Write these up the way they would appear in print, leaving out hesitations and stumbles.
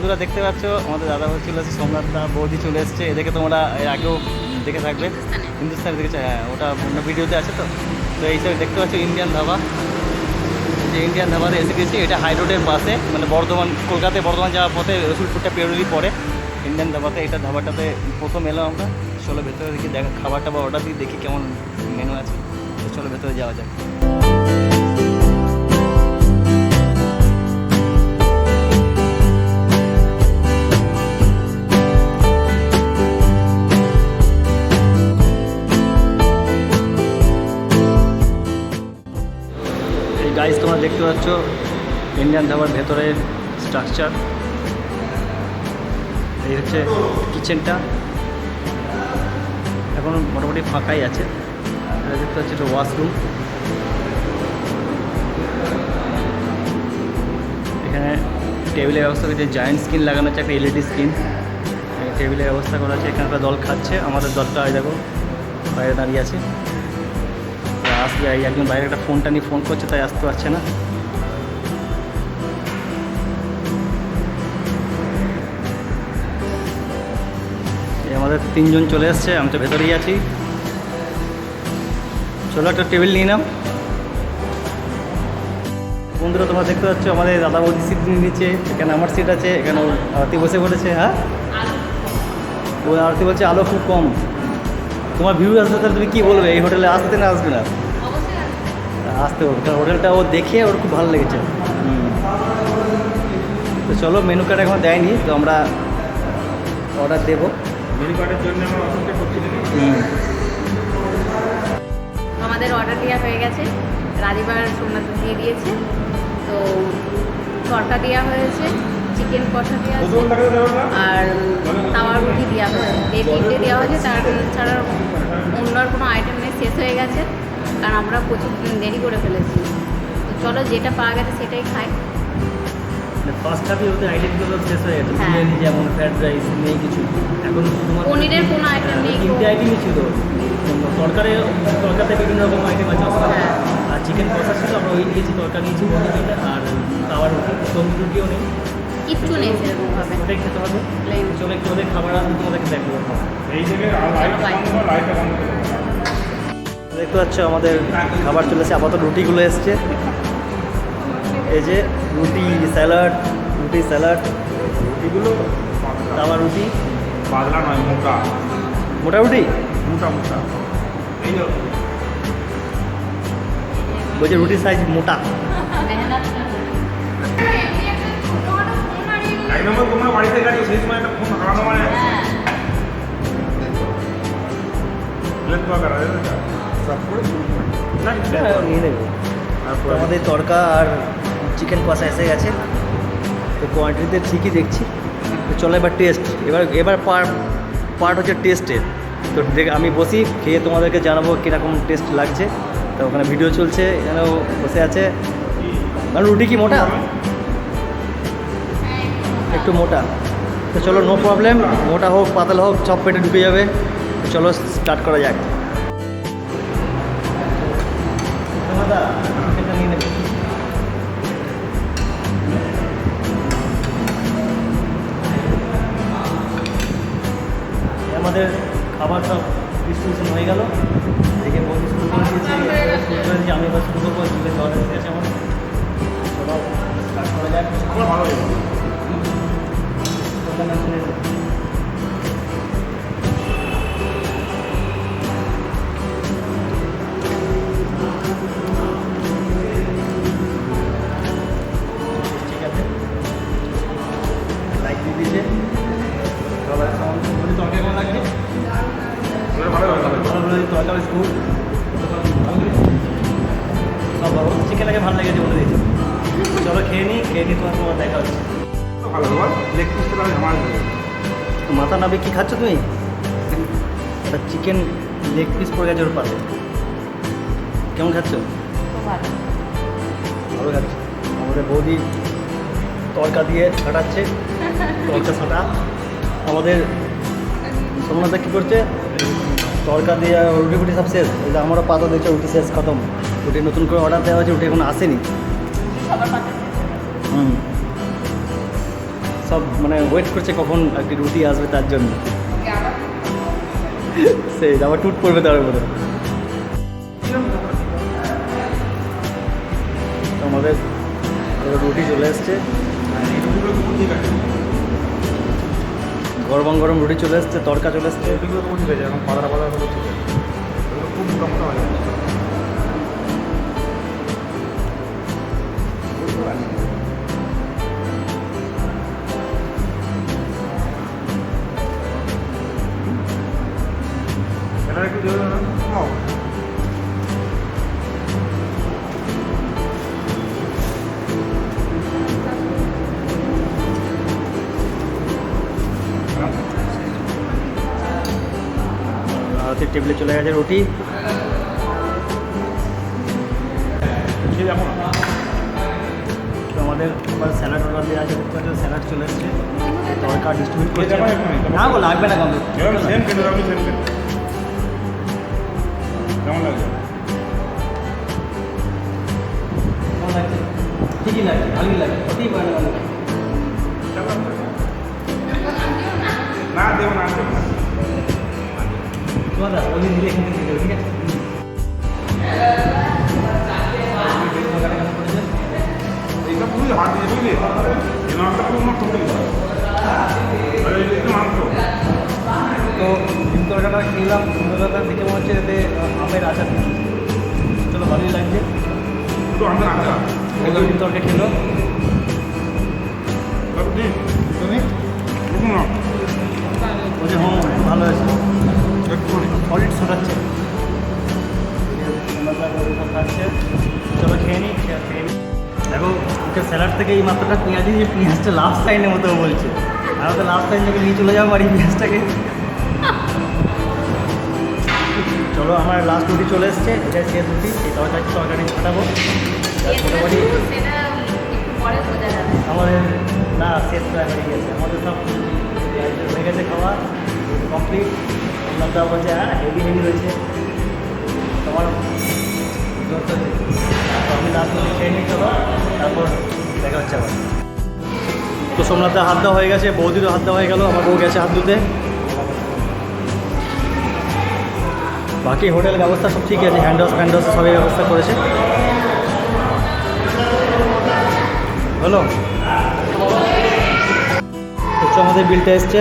বন্ধুরা দেখতে পাচ্ছ আমাদের দাদা ভাই চলে এসেছে, সোমনাথ দা বৌদি চলে এসছে। এদেরকে তোমরা এর আগেও দেখে থাকবে, হিন্দুস্তানি দেখেছো? হ্যাঁ, ওটা অন্য ভিডিওতে আছে। তো তো এই সব দেখতে পাচ্ছ ইন্ডিয়ান ধাবা। যে ইন্ডিয়ান ধাবাতে এসে গেছি, এটা হাই রোডের পাশে, মানে বর্ধমান, কলকাতায় বর্ধমান যাওয়ার পথে রসুলপুরটা পেরোলি পরে ইন্ডিয়ান ধাবাতে। এটা ধাবাটাতে প্রথম এলাম আমরা। চলো ভেতরে দেখি, দেখা খাবার টাবার অর্ডার দিই, দেখি কেমন মেনু আছে। তো চলো ভেতরে যাওয়া যাক। গাইস, তোমরা দেখতে পাচ্ছ ইন্ডিয়ান ধাবার ভেতরের স্ট্রাকচার। এই হচ্ছে কিচেনটা, এখন মোটামুটি ফাঁকাই আছে। দেখতে পাচ্ছি এটা ওয়াশরুম। এখানে টেবিলের ব্যবস্থা করেছে, জায়েন্ট স্ক্রিন লাগানো আছে, একটা এলইডি স্ক্রিন। টেবিলের ব্যবস্থা করা আছে। এখানকার দল খাচ্ছে, আমাদের দলটা দেখো বাইরে দাঁড়িয়ে আছে। আসবে, একজন বাইরে একটা ফোনটা নিয়ে ফোন করছে, তাই আসতে পারছে না। আমাদের তিনজন চলে এসছে, আমি তো ভেতরেই আছি। চলো একটা টেবিল নিয়ে নাও। বন্ধুরা তোমরা দেখতে পাচ্ছ আমাদের দাদা বৌদি সিট নিয়ে নিচ্ছে। এখানে আমার সিট আছে, এখানে আরতি বসে পড়েছে। হ্যাঁ, ও আরতি বলছে আলো খুব কম। তোমার ভিউ আসবে, তাহলে তুমি কী বলবে? এই হোটেলে আসতে না আসবে না? আসতে হবে, কারণ হোটেলটা ও দেখে ওর খুব ভালো লেগেছে। তো চলো, মেনু কার্ড এখন দেয়নি, তো আমরা অর্ডার দেবো। মেনু কার্ডের জন্য আমরা অপেক্ষা করছি। আমাদের অর্ডার দেওয়া হয়ে গেছে, রাজীবার সোমনাথ দিয়ে দিয়েছে। তো তরকা দেওয়া হয়েছে, চিকেন কষা দেওয়া আছে, আর তাওয়া রুটি দেওয়া হয়েছে। এই তিনটে দেওয়া হয়েছে, তাছাড়া অন্য আর কোনো আইটেম নেই, শেষ হয়ে গেছে, কারণ আমরা প্রচুর দেরি করে ফেলেছি। তো চলো, যেটা পাওয়া গেছে সেটাই খাই। ফার্স্ট হাফে ওদের আইটেমগুলো শেষ হয়ে গেছে, বিরিয়ানি যেমন ফ্রাইড রাইস নেই কিছু। এখন শুধুমাত্র পনিরের কোনো আইটেম নেই, তিনটে আইটেমই ছিল। তরকারিতে বিভিন্ন রকম আইটেম আছে। আর চিকেন কষা ছিল, আমরা ওই নিয়েছি, তরকারি নিয়েছি আর তাওয়ার রুটি, তন্দুর রুটিও নেই, কিচ্ছু নেই সেরকমভাবে। ওটাই খেতে হবে। চলো একটু ওদের খাবার আসবে, তোমাদেরকে দেখবো। দেখতে পাচ্ছ আমাদের খাবার চলেছে, আপাতত রুটিগুলো এসছে। এই যে রুটি স্যালাড, রুটিগুলো তাওয়া রুটি, পাতলা নয়, মোটা মোটা রুটি, মোটা মোটা। এই তো বলছে রুটির সাইজ মোটা। এক নম্বর তোমরা বাড়িতে গেছো, সেই সময় একটা ফোন হারানো মানে নিয়ে নেবো। আমাদের তরকা আর চিকেন কষা এসে গেছে, তো কোয়ান্টিটিতে ঠিকই দেখছি। তো চলো এবার টেস্ট, এবার পার্ট হচ্ছে টেস্টের। তো আমি বসি, খেয়ে তোমাদেরকে জানাবো কীরকম টেস্ট লাগছে। তো ওখানে ভিডিও চলছে, এখানেও বসে আছে। মানে রুটি কি মোটা? একটু মোটা। তো চলো, নো প্রবলেম, মোটা হোক পাতলা হোক সব পেটে ঢুকে যাবে। তো চলো স্টার্ট করা যাক। নিয়ে নেবে। আমাদের খাবার সব ডিস্ট্রিবিউশন হয়ে গেল, দেখে বলতে শুরু করে দিয়েছি। আমি এবার শুরু করবো, স্কুলের অর্ডার এসে গেছে আমার। সবাই স্টার্ট করা যাক। ভালো লাগে। ঠিক আছে, লাইক দিয়ে দিয়েছে। সবাই তরকারি কেমন লাগছে? ভালো তরকারি স্কুল সব ভালো। চিকেন আগে ভালো লেগেছে বলে দিয়েছি। চলো খেয়ে নিই, তোমার দেখা হচ্ছে। ভালো লেগ পিসটা তাহলে আমার মাথা নাবে কি খাচ্ছ তুমি? একটা চিকেন লেগ পিস পড়ে গেছে ওর পাশে। কেমন খাচ্ছ? ভালো খাচ্ছ। আমাদের বৌদি তরকা দিয়ে ছাটাচ্ছে, তরকা ছাটা। আমাদের সোমনাথা কী করছে? তরকা দিয়ে রুটি ফুটি সব শেষ। এই যে আমারও পাতা দিচ্ছে, রুটি শেষ খতম। রুটি নতুন করে অর্ডার দেওয়া হয়েছে, রুটি এখন আসেনি। সব মানে ওয়েট করছে কখন একটি রুটি আসবে তার জন্য। সেই আবার টুট পড়বে তার উপরে। তো আমাদের রুটি চলে এসছে, এই রুটিগুলো খুব ঠিক আছে, গরম গরম রুটি চলে এসছে, তড়কা চলে এসছে। রুটিগুলো খুব ঠিক আছে, এখন পাতলা পাতলা করে ঠিক আছে, এগুলো খুব মোটা মোটা হয়ে যাচ্ছে। এটা একটু দিয়ে দেবে না? খাও। হাতের টেবিলে চলে গেছে রুটি। খেয়ে যাবো না? তো আমাদের আবার স্যালাড অর্ডার দেওয়া আছে, দেখতে পাচ্ছ স্যালাড চলে এসছে, তড়কা ডিস্ট্রিবিউট করছে। যাবো এখনই? না গো, লাগবে না কমপ্লিট। এবার সেম কেটে দাও, সেম কেটে। কেমন লাগছে? কেমন লাগছে? ঠিকই লাগছে, ভালোই লাগে, হতেই পারে না ভালো লাগে। না দেবো না, দেবো না। তোমার ওই দিন দিলে এখান থেকে দিয়ে দেবো, ঠিক আছে? এইটা পুরো হাত দিয়ে বুঝলি? এই মাংসটা পুরো নষ্ট করে দিতে হবে। আর এই একটু মাংস। তো ডিম তরকাটা খেলাম, সুন্দরতা দেখে মনে হচ্ছে এতে আমের আচার দিয়েছে। চলো, ভালোই লাগছে। একটু আনতে আনতে। ওগুলো ডিম তরকা খেলো। সবজি তুমি দেখুন না, বলছে হুম ভালো হয়েছে, একটু সলিড শোনাচ্ছে। খাচ্ছে, চলো খেয়ে নিই। দেখো ওকে স্যালাড থেকে এই মাত্রটা পেঁয়াজ দিয়ে পেঁয়াজটা লাস্ট টাইমের মতো বলছে, আর তো লাস্ট টাইম থেকে নিয়ে চলে যাবো বাড়ি পেঁয়াজটাকে। চলো, আমার লাস্ট রুটি চলে এসছে, এটাই শেষ রুটি। এই তরকারি ফাটাবো মোটামুটি। সেটা একটু পরে বোঝা যাবে। আমাদের না শেষ প্রায় হয়ে গেছে, আমাদের সব হয়ে গেছে, খাওয়া কমপ্লিট। আমরা বলছে হ্যাঁ হেভি হেভি রয়েছে তোমার। তো আমি লাস্ট রুটি খেয়ে নিই, চলো তারপর দেখা হচ্ছে আবার। তো সোমনাথের হাত দেওয়া হয়ে গেছে, বৌদিরও হাত দেওয়া হয়ে গেল, আমার বউ গেছে হাত ধুতে। বাকি হোটেল ব্যবস্থা সব ঠিক আছে, হ্যান্ড ওয়াশ ফ্যান্ড ওয়াশ সবই ব্যবস্থা করেছে। হলো, হচ্ছে আমাদের বিলটা এসছে,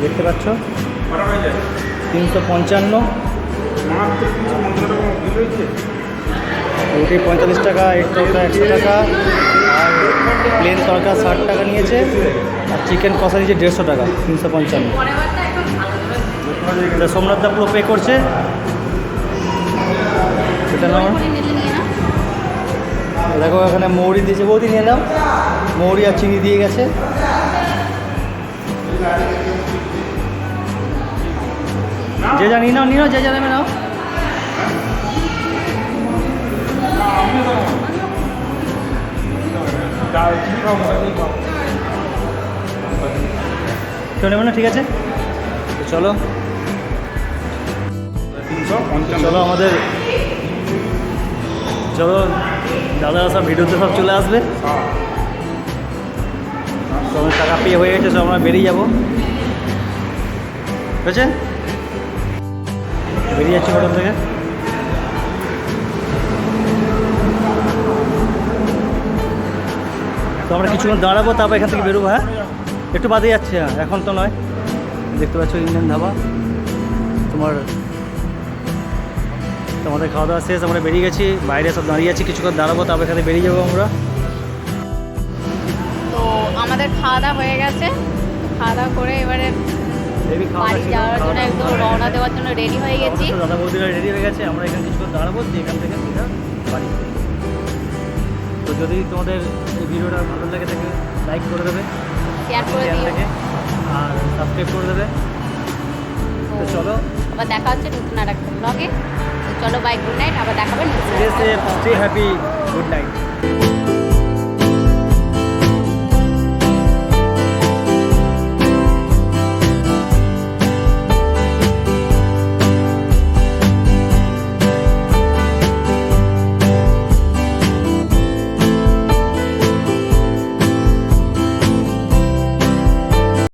দেখতে পাচ্ছ করা হয়ে যায়। 355, মাত্র 350 টাকা বিল হয়েছে। রুটি 45 টাকা, এগ তরকা 100 টাকা, আর প্লেন তরকা 60 টাকা নিয়েছে, আর চিকেন কষা নিয়েছে 150 টাকা। 355। পরের বারটা একদম ভালো করে সোমনাথদা পুরো পে করছে। সেটা নাও, করে নিলে নিয়ে না। দেখো এখানে মৌরি দিয়েছে, বৌদি নিয়ে নাও। মৌরি আর চিনি দিয়ে গেছে। যে যা নিয়ে নাও, নিয়ে নাও, যে যা নেবে নাও। কেউ নেবে না, ঠিক আছে। তো চলো 355 চলো আমাদের চলো, দাদারা সব ভিডিওতে সব চলে আসবে। তো আমাদের টাকা পে হয়ে গেছে, সব আমরা বেরিয়ে যাবো, ঠিক আছে? বেরিয়ে যাচ্ছি হোটেল থেকে। তো আমরা কিছুক্ষণ দাঁড়াবো, তারপর এখান থেকে বেরোবো। হ্যাঁ, একটু বাদে যাচ্ছে, হ্যাঁ এখন তো নয়। দেখতে পাচ্ছ ইন্ডিয়ান ধাবা। তোমাদের খাওয়া দাওয়া শেষ, আমরা বেরিয়ে গেছি, বাইরে সব দাঁড়িয়ে আছি, কিছুক্ষণ দাঁড়াবো, তারপর এখানে বেরিয়ে যাবো আমরা। তো আমাদের খাওয়া দাওয়া হয়ে গেছে, খাওয়া দাওয়া করে এবারে হেভি খাওয়া বাড়ি যাওয়ার জন্য একদম রওনা দেওয়ার জন্য রেডি হয়ে গেছি। দাদা বৌদিরা রেডি হয়ে গেছে, আমরা এখানে কিছুক্ষণ দাঁড়াবো, দিয়ে এখান থেকে সিধা বাড়ি। তো যদি তোমাদের এই ভিডিওটা ভালো লাগে থাকে লাইক করে দেবে, শেয়ার করে দিও। চ্যানেলটাকে, আর সাবস্ক্রাইব করে দেবে। তো চলো, আবার দেখা হচ্ছে নতুন আর একটা ব্লগে। তো চলো, বাই, গুড নাইট, আবার দেখাবেন। Stay safe, stay happy, good night.